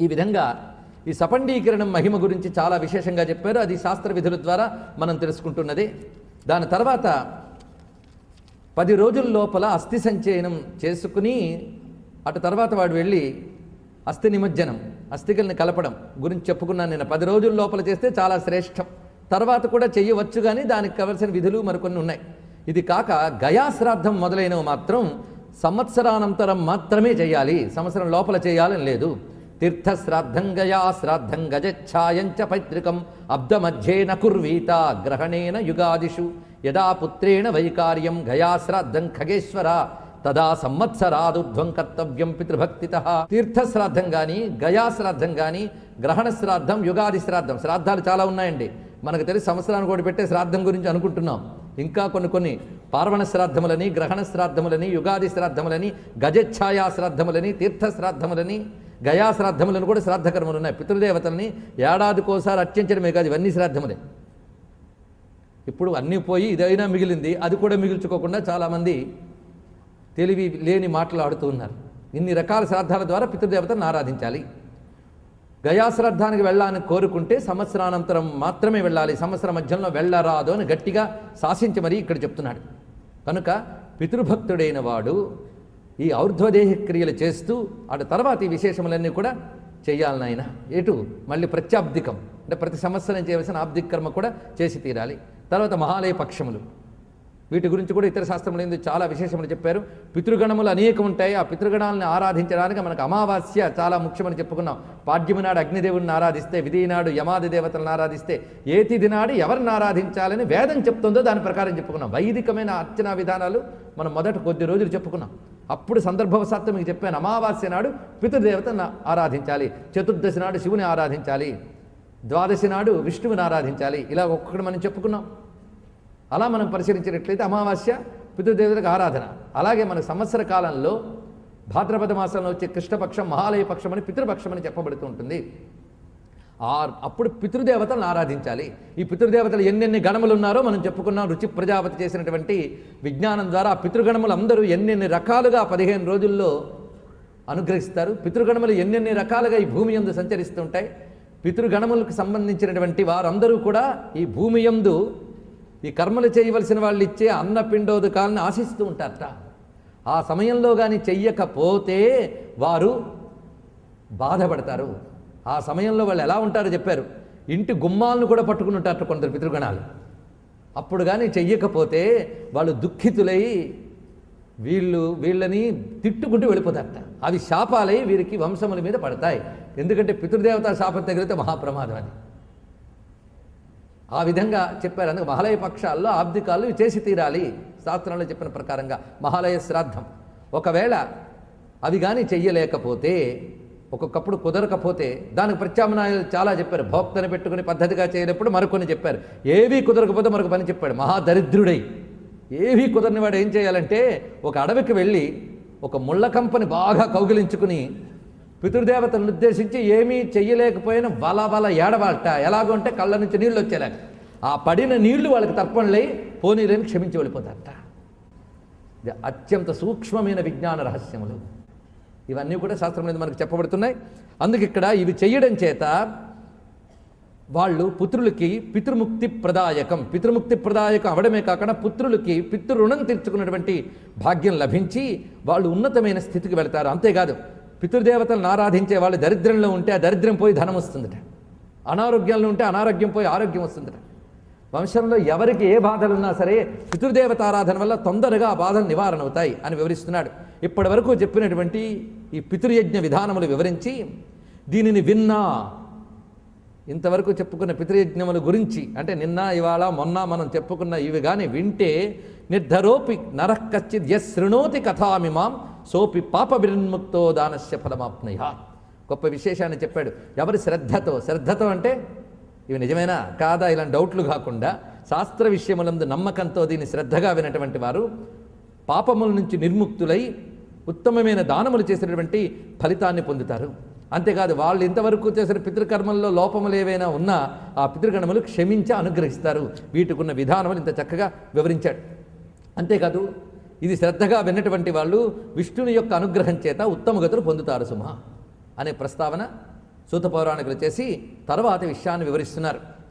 ఈ విధంగా ఈ సపండీకరణం మహిమ గురించి చాలా విశేషంగా చెప్పారు. అది శాస్త్ర విధుల ద్వారా మనం తెలుసుకుంటున్నది. దాని తర్వాత 10 రోజుల లోపల అస్థి సంచయనం చేసుకుని అటు తర్వాత వాడు వెళ్ళి అస్థి నిమజ్జనం, అస్థికల్ని కలపడం గురించి చెప్పుకున్నాను నేను. 10 రోజుల లోపల చేస్తే చాలా శ్రేష్టం. తర్వాత కూడా చెయ్యవచ్చు, కానీ దానికి కావలసిన విధులు మరికొన్ని ఉన్నాయి. ఇది కాక గయా శ్రాద్ధం మొదలైనవి మాత్రం సంవత్సరానంతరం మాత్రమే చేయాలి, సంవత్సరం లోపల చేయాలని లేదు. తీర్థశ్రాద్ధం గయా శ్రాద్ధం గజచ్ఛాయంచ పైతృకం అబ్దమధ్యేన కుర్వీత గ్రహణేన యుగాదిషు యదా పుత్రేణ వైకార్యం గయా శ్రాద్ధం ఖగేశ్వర తదా సంవత్సరాదుర్ధ్వం కర్తవ్యం పితృభక్తితః. తీర్థశ్రాద్ధం కానీ, గయా శ్రాద్ధం కానీ, గ్రహణ శ్రాద్ధం, యుగాది శ్రాద్ధం, శ్రాద్ధాలు చాలా ఉన్నాయండి. మనకు తెలిసి సంవత్సరానికి కూడా పెట్టే శ్రాద్ధం గురించి అనుకుంటున్నాం. ఇంకా కొన్ని పార్వణ శ్రాద్ధములని, గ్రహణ శ్రాద్ధములని, యుగాది శ్రాద్ధములని, గజఛాయా శ్రాద్ధములని, తీర్థ శ్రాద్ధములని, గయా శ్రాద్ధములను కూడా శ్రాద్ధకర్మలు ఉన్నాయి. పితృదేవతల్ని ఏడాదికోసారి అర్చించడమే కాదు, ఇవన్నీ శ్రాద్ధములే. ఇప్పుడు అన్నీ పోయి ఇదైనా మిగిలింది, అది కూడా మిగిల్చుకోకుండా చాలామంది తెలివి లేని మాట్లాడుతూ ఉన్నారు. ఇన్ని రకాల శ్రాద్ధాల ద్వారా పితృదేవతలను ఆరాధించాలి. గయాశ్రాద్ధానికి వెళ్ళాలని కోరుకుంటే సంవత్సరానంతరం మాత్రమే వెళ్ళాలి, సంవత్సరం మధ్యంలో వెళ్ళరాదు అని గట్టిగా శాసించి మరీ ఇక్కడ చెప్తున్నాడు. కనుక పితృభక్తుడైన వాడు ఈ ఔర్ధ్వదేహ క్రియలు చేస్తూ అటు తర్వాత ఈ విశేషములన్నీ కూడా చేయాలని ఆయన. ఎటు మళ్ళీ ప్రత్యాబ్దికం అంటే ప్రతి సంవత్సరం చేయవలసిన ఆబ్దిక కర్మ కూడా చేసి తీరాలి. తర్వాత మహాలయ పక్షములు, వీటి గురించి కూడా ఇతర శాస్త్రములు చాలా విశేషములు చెప్పారు. పితృగణములు అనేకం ఉంటాయి. ఆ పితృగణాలను ఆరాధించడానికి మనకు అమావాస్య చాలా ముఖ్యమని చెప్పుకున్నాం. పాడ్యమి నాడు అగ్నిదేవుడిని ఆరాధిస్తే, విధి నాడు యమాది దేవతలను ఆరాధిస్తే, ఏ తిథి నాడు ఎవరిని ఆరాధించాలని వేదం చెప్తుందో దాని ప్రకారం చెప్పుకున్నాం. వైదికమైన అర్చనా విధానాలు మనం మొదట కొద్ది రోజులు చెప్పుకున్నాం. అప్పుడు సందర్భవశాత్తు మీకు చెప్పాను, అమావాస్య నాడు పితృదేవతను ఆరాధించాలి, చతుర్దశి నాడు శివుని ఆరాధించాలి, ద్వాదశి నాడు విష్ణువుని ఆరాధించాలి. ఇలా ఒక్కొక్కటి మనం చెప్పుకున్నాం. అలా మనం పరిశీలించినట్లయితే అమావాస్య పితృదేవతలకు ఆరాధన. అలాగే మన సంవత్సర కాలంలో భాద్రపద మాసంలో వచ్చే కృష్ణపక్షం మహాలయ పక్షం అని పితృపక్షం అని చెప్పబడుతూ ఉంటుంది. అప్పుడు పితృదేవతలను ఆరాధించాలి. ఈ పితృదేవతలు ఎన్నెన్ని గణములు ఉన్నారో మనం చెప్పుకున్నాం. రుచి ప్రజాపతి చేసినటువంటి విజ్ఞానం ద్వారా పితృగణములు అందరూ ఎన్నెన్ని రకాలుగా 15 రోజుల్లో అనుగ్రహిస్తారు. పితృగణములు ఎన్నెన్ని రకాలుగా ఈ భూమి యందు సంచరిస్తుంటాయి. పితృగణములకు సంబంధించినటువంటి వారందరూ కూడా ఈ భూమి యందు ఈ కర్మలు చేయవలసిన వాళ్ళు ఇచ్చే అన్నపిండోదకాలను ఆశిస్తూ ఉంటారట. ఆ సమయంలో కానీ చెయ్యకపోతే వారు బాధపడతారు. ఆ సమయంలో వాళ్ళు ఎలా ఉంటారో చెప్పారు. ఇంటి గుమ్మాలను కూడా పట్టుకుని ఉంటారట కొందరు పితృగణాలు. అప్పుడు కానీ చెయ్యకపోతే వాళ్ళు దుఃఖితులై వీళ్ళని తిట్టుకుంటూ వెళ్ళిపోతారట. అవి శాపాలై వీరికి వంశముల మీద పడతాయి. ఎందుకంటే పితృదేవత శాపం తగిలితే మహాప్రమాదం అని ఆ విధంగా చెప్పారు. అందుకు మహాలయ పక్షాల్లో ఆబ్దికాలు చేసి తీరాలి. శాస్త్రంలో చెప్పిన ప్రకారంగా మహాలయ శ్రాద్ధం. ఒకవేళ అవి కానీ చెయ్యలేకపోతే, ఒక్కొక్కప్పుడు కుదరకపోతే దానికి ప్రత్యామ్నాయాలు చాలా చెప్పారు. భోక్తని పెట్టుకుని పద్ధతిగా చేయనప్పుడు మరికొన్ని చెప్పారు. ఏవీ కుదరకపోతే మరొక పని చెప్పాడు. మహాదరిద్రుడై ఏవీ కుదరని వాడు ఏం చేయాలంటే ఒక అడవికి వెళ్ళి ఒక ముళ్ళ కంపని బాగా కౌగిలించుకుని పితృదేవతలను ఉద్దేశించి ఏమీ చెయ్యలేకపోయినా వల ఏడవాలట. ఎలాగో అంటే కళ్ళ నుంచి నీళ్ళు వచ్చేలాగా ఆ పడిన నీళ్లు వాళ్ళకి తర్పణలై పోనీలని క్షమించి వెళ్ళిపోతారట. ఇది అత్యంత సూక్ష్మమైన విజ్ఞాన రహస్యములు. ఇవన్నీ కూడా శాస్త్రంలో మనకు చెప్పబడుతున్నాయి. అందుకు ఇక్కడ ఇవి చెయ్యడం చేత వాళ్ళు పుత్రులకి పితృముక్తి ప్రదాయకం, పితృముక్తి ప్రదాయకం అవడమే కాకుండా పుత్రులకి పితృరుణం తీర్చుకున్నటువంటి భాగ్యం లభించి వాళ్ళు ఉన్నతమైన స్థితికి వెళతారు. అంతేకాదు పితృదేవతలను ఆరాధించే వాళ్ళు దరిద్రంలో ఉంటే ఆ దరిద్రం పోయి ధనం వస్తుందట, అనారోగ్యంలో ఉంటే అనారోగ్యం పోయి ఆరోగ్యం వస్తుందట. వంశంలో ఎవరికి ఏ బాధలు ఉన్నా సరే పితృదేవత ఆరాధన వల్ల తొందరగా ఆ బాధలు నివారణ అవుతాయి అని వివరిస్తున్నాడు. ఇప్పటి వరకు చెప్పినటువంటి ఈ పితృయజ్ఞ విధానములు వివరించి దీనిని విన్నా, ఇంతవరకు చెప్పుకున్న పితృయజ్ఞముల గురించి అంటే నిన్న ఇవాళ మొన్న మనం చెప్పుకున్న ఇవి కానీ వింటే నిర్ధరోపి నరః కచ్చిద్ యస్ శృణోతి కథామిమాం సోపి పాప విన్ముక్తో దానస్య ఫలమాప్నయ. గొప్ప విశేషాన్ని చెప్పాడు. ఎవరి శ్రద్ధతో అంటే ఇవి నిజమేనా కాదా ఇలాంటి డౌట్లు కాకుండా శాస్త్ర విషయములందు నమ్మకంతో దీన్ని శ్రద్ధగా వినటువంటి వారు పాపముల నుంచి నిర్ముక్తులై ఉత్తమమైన దానములు చేసినటువంటి ఫలితాన్ని పొందుతారు. అంతేకాదు వాళ్ళు ఇంతవరకు చేసిన పితృకర్మల్లో లోపములు ఏవైనా ఉన్నా ఆ పితృగణములు క్షమించి అనుగ్రహిస్తారు. వీటికున్న విధానములు ఇంత చక్కగా వివరించాడు. అంతేకాదు ఇది శ్రద్ధగా విన్నటువంటి వాళ్ళు విష్ణుని యొక్క అనుగ్రహం చేత ఉత్తమ గతులు పొందుతారు సుమా అనే ప్రస్తావన సూత పౌరాణికులు చేసి తర్వాత విషయాన్ని వివరిస్తున్నారు.